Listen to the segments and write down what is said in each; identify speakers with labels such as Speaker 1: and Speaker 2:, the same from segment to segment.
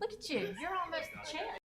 Speaker 1: Look at you. You're almost the champ.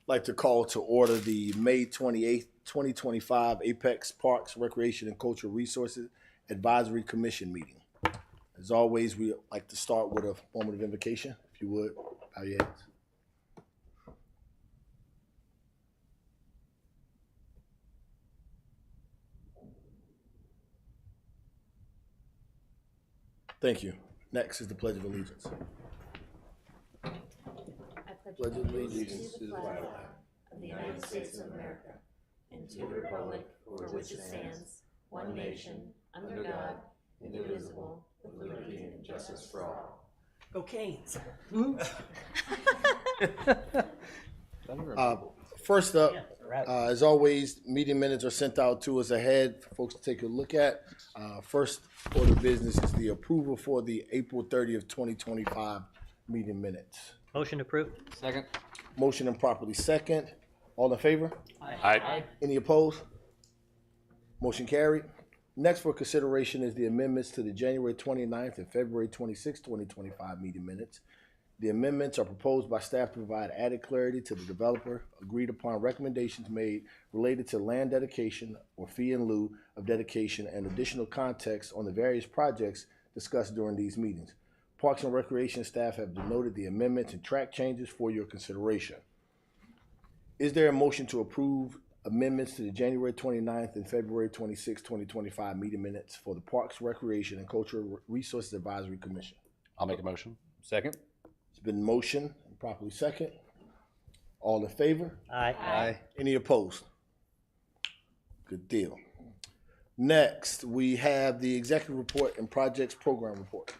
Speaker 2: like to call to order the May 28th, 2025 Apex Parks, Recreation, and Cultural Resources Advisory Commission meeting. As always, we like to start with a moment of invocation. If you would, bow your heads. Thank you. Next is the Pledge of Allegiance.
Speaker 1: I pledge allegiance to the flag of the United States of America and to the republic for which it stands, one nation, under God, indivisible, with liberty and justice for all.
Speaker 3: Go Canes.
Speaker 2: First up, as always, meeting minutes are sent out to us ahead for folks to take a look at. First order of business is the approval for the April 30th, 2025 meeting minutes.
Speaker 4: Motion approved.
Speaker 5: Second.
Speaker 2: Motion and properly second. All in favor?
Speaker 5: Aye.
Speaker 2: Any opposed? Motion carried. Next for consideration is the amendments to the January 29th and February 26th, 2025 meeting minutes. The amendments are proposed by staff to provide added clarity to the developer, agreed upon recommendations made related to land dedication or fee in lieu of dedication, and additional context on the various projects discussed during these meetings. Parks and Recreation staff have denoted the amendments and track changes for your consideration. Is there a motion to approve amendments to the January 29th and February 26th, 2025 meeting minutes for the Parks, Recreation, and Cultural Resources Advisory Commission?
Speaker 5: I'll make a motion. Second.
Speaker 2: It's been motion and properly second. All in favor?
Speaker 4: Aye.
Speaker 2: Any opposed? Good deal. Next, we have the executive report and projects program report.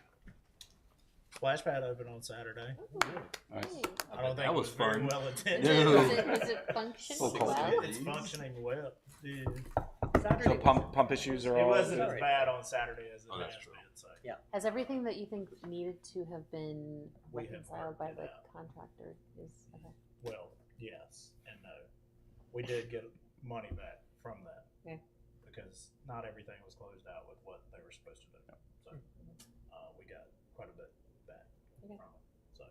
Speaker 6: Splash pad opened on Saturday.
Speaker 5: Nice.
Speaker 6: I don't think
Speaker 5: that
Speaker 6: it
Speaker 5: was
Speaker 6: was very
Speaker 5: fun.
Speaker 6: well attended.
Speaker 5: No.
Speaker 1: Is it functioning
Speaker 5: So cold.
Speaker 1: well?
Speaker 6: It's functioning well. Dude.
Speaker 5: So pump issues are
Speaker 6: It
Speaker 5: all.
Speaker 6: wasn't as bad on Saturday as it
Speaker 5: Oh, that's
Speaker 6: has
Speaker 5: true.
Speaker 6: been. So.
Speaker 1: Has everything that you think needed to have been
Speaker 6: We have
Speaker 1: reconciled by
Speaker 6: worked it
Speaker 1: the
Speaker 6: out.
Speaker 1: contractor is okay?
Speaker 6: Well, yes and no. We did get money back from that.
Speaker 1: Okay.
Speaker 6: Because not everything was closed out with what they were supposed to do. So we got quite a bit back
Speaker 1: Okay.
Speaker 6: from it. So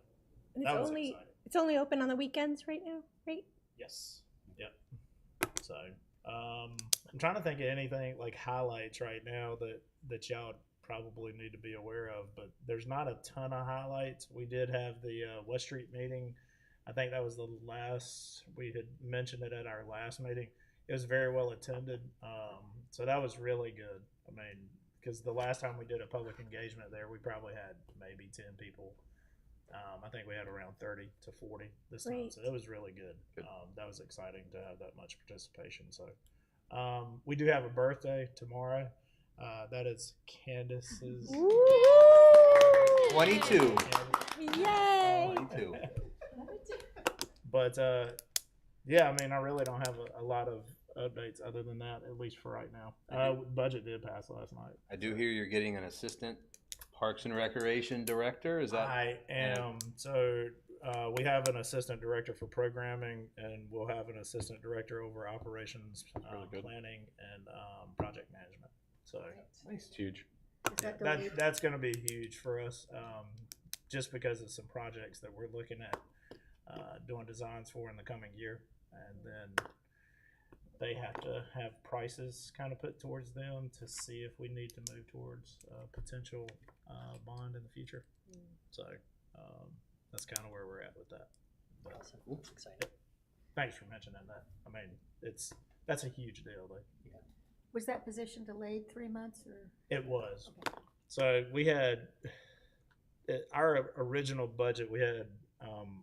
Speaker 7: And
Speaker 6: that was exciting.
Speaker 7: it's only open on the weekends right now, right?
Speaker 6: Yes. Yep. So, I'm trying to think of anything like highlights right now that y'all probably need to be aware of, but there's not a ton of highlights. We did have the West Street meeting. I think that was the last, we had mentioned it at our last meeting. It was very well attended. So that was really good. I mean, because the last time we did a public engagement there, we probably had maybe 10 people. I think we had around 30 to 40 this time,
Speaker 7: Great.
Speaker 6: so it was really good. That was exciting to have that much participation. So we do have a birthday tomorrow. That is Candace's.
Speaker 5: 22.
Speaker 7: Yay!
Speaker 5: 22.
Speaker 6: But yeah, I mean, I really don't have a lot of updates other than that, at least for right now. Budget did pass last night.
Speaker 5: I do hear you're getting an assistant Parks and Recreation director. Is that?
Speaker 6: I am. So we have an assistant director for programming, and we'll have an assistant director over operations,
Speaker 5: really good.
Speaker 6: planning, and project management. So
Speaker 5: Nice. Huge.
Speaker 6: that's going to be huge for us, just because of some projects that we're looking at doing designs for in the coming year, and then they have to have prices kind of put towards them to see if we need to move towards potential bond in the future. So that's kind of where we're at with that. But
Speaker 4: Awesome. Exciting.
Speaker 6: thanks for mentioning that. I mean, that's a huge deal.
Speaker 8: Was that position delayed 3 months or?
Speaker 6: It was. So we had our original budget. We had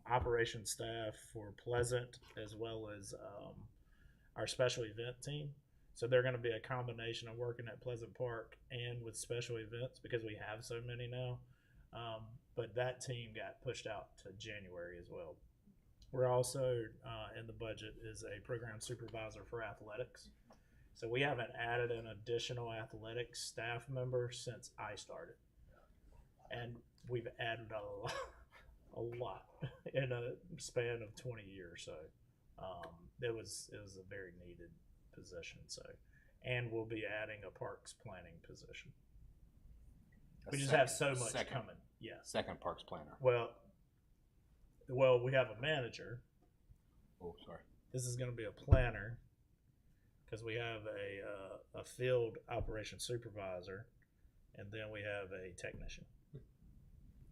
Speaker 6: operations staff for Pleasant as well as our special event team. So they're going to be a combination of working at Pleasant Park and with special events because we have so many now. But that team got pushed out to January as well. We're also in the budget is a program supervisor for athletics. So we haven't added an additional athletics staff member since I started. And we've added a lot in a span of 20 years. So it was a very needed position. So, and we'll be adding a parks planning position. We just have so much coming. Yes.
Speaker 5: Second Parks planner.
Speaker 6: Well, we have a manager.
Speaker 5: Oh, sorry.
Speaker 6: This is gonna be a planner, because we have a field operation supervisor, and then we have a technician.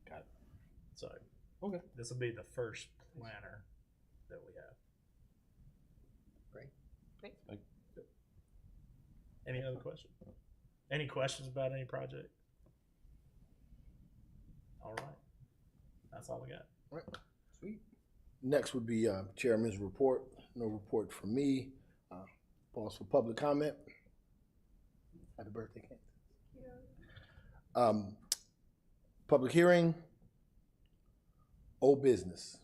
Speaker 5: Got it.
Speaker 6: So,
Speaker 5: Okay.
Speaker 6: this will be the first planner that we have.
Speaker 4: Great.
Speaker 1: Great.
Speaker 6: Any other questions? Any questions about any project? All right. That's all we got.
Speaker 2: Sweet. Next would be chairman's report. No report from me. Pause for public comment. Happy birthday, Kate. Public hearing. Old business.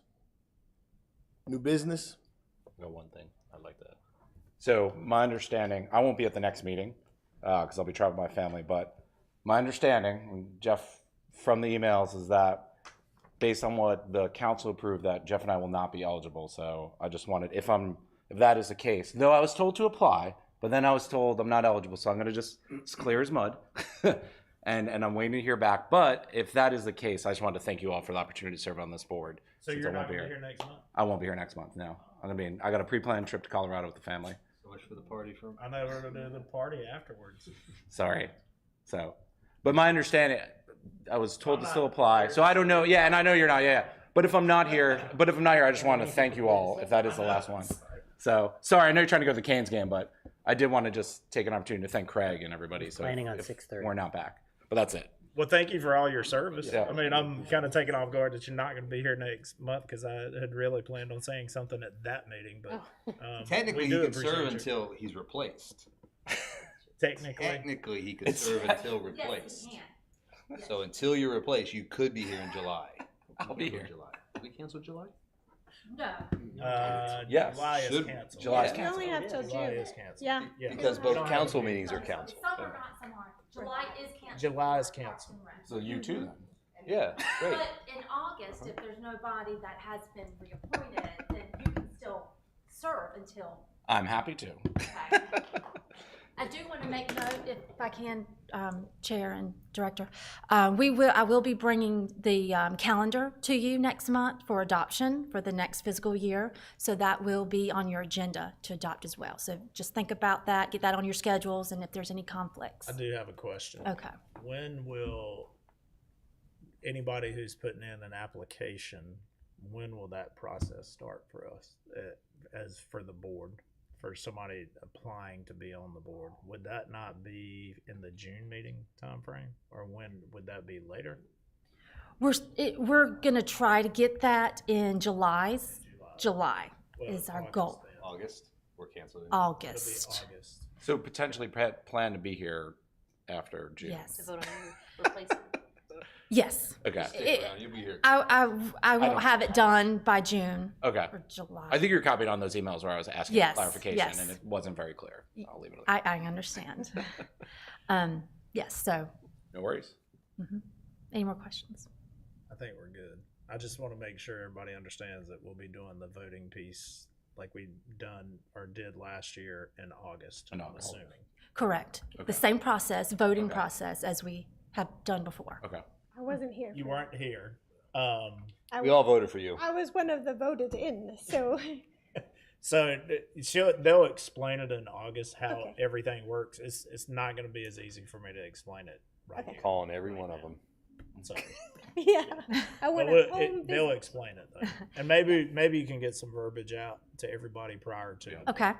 Speaker 2: New business.
Speaker 3: I got one thing I'd like to. So my understanding, I won't be at the next meeting because I'll be traveling with my family. But my understanding, and Jeff, from the emails, is that based on what the council approved, that Jeff and I will not be eligible. So I just wanted, if that is the case, though I was told to apply, but then I was told I'm not eligible. So I'm going to just, it's clear as mud. And I'm waiting to hear back. But if that is the case, I just wanted to thank you all for the opportunity to serve on this board.
Speaker 6: So
Speaker 3: since
Speaker 6: you're
Speaker 3: I won't
Speaker 6: not
Speaker 3: be
Speaker 6: gonna be here next month?
Speaker 3: I won't be here next month. No, I got a pre-planned trip to Colorado with the family.
Speaker 5: So much for the party from.
Speaker 6: I know we're gonna do the party afterwards.
Speaker 3: Sorry. So, but my understanding, I was told
Speaker 6: I'm
Speaker 3: to
Speaker 6: not
Speaker 3: still apply.
Speaker 6: here.
Speaker 3: So I don't know. Yeah, and I know you're not. Yeah. But if I'm not here, I just want to thank you all if that is the last one. So sorry, I know you're trying to go to the Canes game, but I did want to just take an opportunity to thank Craig and everybody. So
Speaker 4: Planning on
Speaker 3: if
Speaker 4: 6:30.
Speaker 3: we're not back, but that's it.
Speaker 6: Well, thank you for all your service.
Speaker 3: Yeah.
Speaker 6: I mean, I'm kind of taken off guard that you're not going to be here next month because I had really planned on saying something at that meeting. But
Speaker 5: Technically,
Speaker 6: we
Speaker 5: he
Speaker 6: do
Speaker 5: could
Speaker 6: appreciate
Speaker 5: serve
Speaker 6: you.
Speaker 5: until he's replaced.
Speaker 6: Technically,
Speaker 5: He could serve until replaced. So until you're replaced, you could be here in July.
Speaker 3: I'll be here.
Speaker 5: July. Did we cancel July?
Speaker 1: No.
Speaker 3: Yes.
Speaker 6: July is
Speaker 5: Should-
Speaker 6: canceled.
Speaker 3: July's
Speaker 7: We
Speaker 3: canceled.
Speaker 7: only have till
Speaker 6: July
Speaker 7: June.
Speaker 6: is canceled.
Speaker 7: Yeah.
Speaker 6: Yeah.
Speaker 5: Because both council meetings are canceled.
Speaker 1: Some are not, some aren't. July is canceled.
Speaker 6: July is canceled.
Speaker 3: So you too then.
Speaker 5: Yeah, great.
Speaker 1: But in August, if there's nobody that has been reappointed, then you can still serve until,
Speaker 3: I'm happy to.
Speaker 1: okay. I do want to make note, if I can, Chair and Director, I will be bringing the calendar to you next month for adoption for the next fiscal year. So that will be on your agenda to adopt as well. So just think about that, get that on your schedules, and if there's any conflicts.
Speaker 6: I do have a question.
Speaker 1: Okay.
Speaker 6: When will anybody who's putting in an application, when will that process start for us as for the board? For somebody applying to be on the board, would that not be in the June meeting timeframe, or when would that be later?
Speaker 1: We're gonna try to get that in July
Speaker 6: Well,
Speaker 1: is our
Speaker 6: August
Speaker 1: goal.
Speaker 6: then.
Speaker 5: August, we're canceling.
Speaker 6: It'll be
Speaker 1: August.
Speaker 6: August.
Speaker 3: So potentially plan to be here after June.
Speaker 1: Yes.
Speaker 9: To vote on your replacement.
Speaker 1: Yes.
Speaker 3: Okay.
Speaker 5: Stick around, you'll be here.
Speaker 1: I won't have it done by June
Speaker 3: Okay.
Speaker 1: or July.
Speaker 3: I think you're copied on those emails where I was asking
Speaker 1: Yes,
Speaker 3: for clarification
Speaker 1: yes.
Speaker 3: and it wasn't very clear. I'll leave it at that.
Speaker 1: I understand. Yes, so,
Speaker 3: No worries.
Speaker 1: any more questions?
Speaker 6: I think we're good. I just want to make sure everybody understands that we'll be doing the voting piece like we did last year in August,
Speaker 3: In
Speaker 6: I'm
Speaker 3: August.
Speaker 6: assuming.
Speaker 1: Correct.
Speaker 3: Okay.
Speaker 1: The same process, voting
Speaker 3: Okay.
Speaker 1: process as we have done before.
Speaker 3: Okay.
Speaker 7: I wasn't here.
Speaker 6: You
Speaker 7: for
Speaker 6: weren't here.
Speaker 7: I
Speaker 5: We all voted for you.
Speaker 7: I was one of the voted in, so
Speaker 6: So they'll explain it in August how
Speaker 7: Okay.
Speaker 6: everything works. It's not going to be as easy for me to explain it right
Speaker 7: Okay.
Speaker 6: here.
Speaker 5: Calling every one of them.
Speaker 6: So,
Speaker 7: yeah. I
Speaker 6: but
Speaker 7: want
Speaker 6: we'll-
Speaker 7: a home
Speaker 6: they'll
Speaker 7: business.
Speaker 6: explain it though, and maybe you can get some verbiage out to everybody prior to.
Speaker 1: Okay,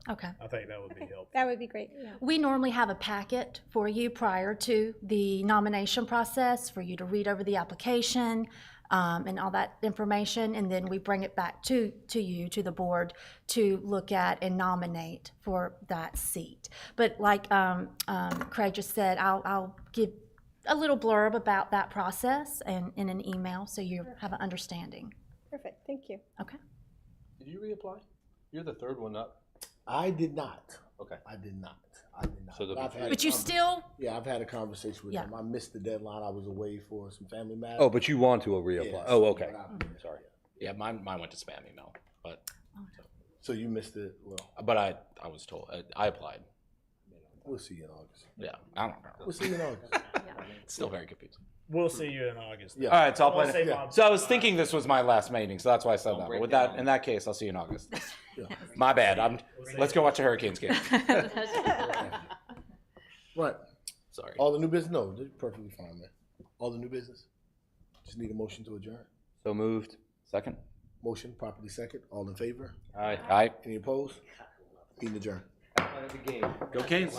Speaker 1: okay.
Speaker 6: I think that would be helpful.
Speaker 7: That would be great. Yeah.
Speaker 1: We normally have a packet for you prior to the nomination process for you to read over the application and all that information, and then we bring it back to you, to the board, to look at and nominate for that seat. But like Craig just said, I'll give a little blurb about that process and in an email so you have an understanding.
Speaker 7: Perfect. Thank you.
Speaker 1: Okay.
Speaker 5: Did you reapply? You're the third one up.
Speaker 2: I did not.
Speaker 5: Okay.
Speaker 2: I did not.
Speaker 5: So the-
Speaker 2: I've had
Speaker 1: But you
Speaker 2: a
Speaker 1: still,
Speaker 2: Yeah, I've had a conversation with
Speaker 1: Yeah.
Speaker 2: them. I missed the deadline. I was away for some family matters.
Speaker 5: Oh, but you want to reapply?
Speaker 2: Yes,
Speaker 5: Oh, okay.
Speaker 2: but I-
Speaker 5: Sorry.
Speaker 3: Yeah, mine went to spam email, but
Speaker 2: So you missed it. Well,
Speaker 3: I was told I applied.
Speaker 2: we'll see you in August.
Speaker 3: Yeah, I don't know.
Speaker 2: We'll see you in August.
Speaker 3: It's still very confusing.
Speaker 6: We'll see you in August.
Speaker 2: Yeah.
Speaker 3: All right, so I'll
Speaker 6: I'll
Speaker 3: plan
Speaker 6: say
Speaker 3: it.
Speaker 6: my-
Speaker 3: So I was thinking this was my last meeting, so that's why I said
Speaker 5: Don't
Speaker 3: that. But
Speaker 5: break
Speaker 3: with
Speaker 5: down.
Speaker 3: that, in that case, I'll see you in August.
Speaker 2: Yeah.
Speaker 3: My bad. Let's go watch a Hurricanes game.
Speaker 2: Right.
Speaker 5: Sorry.
Speaker 2: All the new business? No, they're perfectly fine, man. All the new business? Just need a motion to adjourn.
Speaker 5: So moved.
Speaker 3: Second.
Speaker 2: Motion, properly second. All in favor?
Speaker 5: All right.
Speaker 3: All right.
Speaker 2: Any opposed? Meeting adjourned.
Speaker 5: The game.
Speaker 3: Go Canes.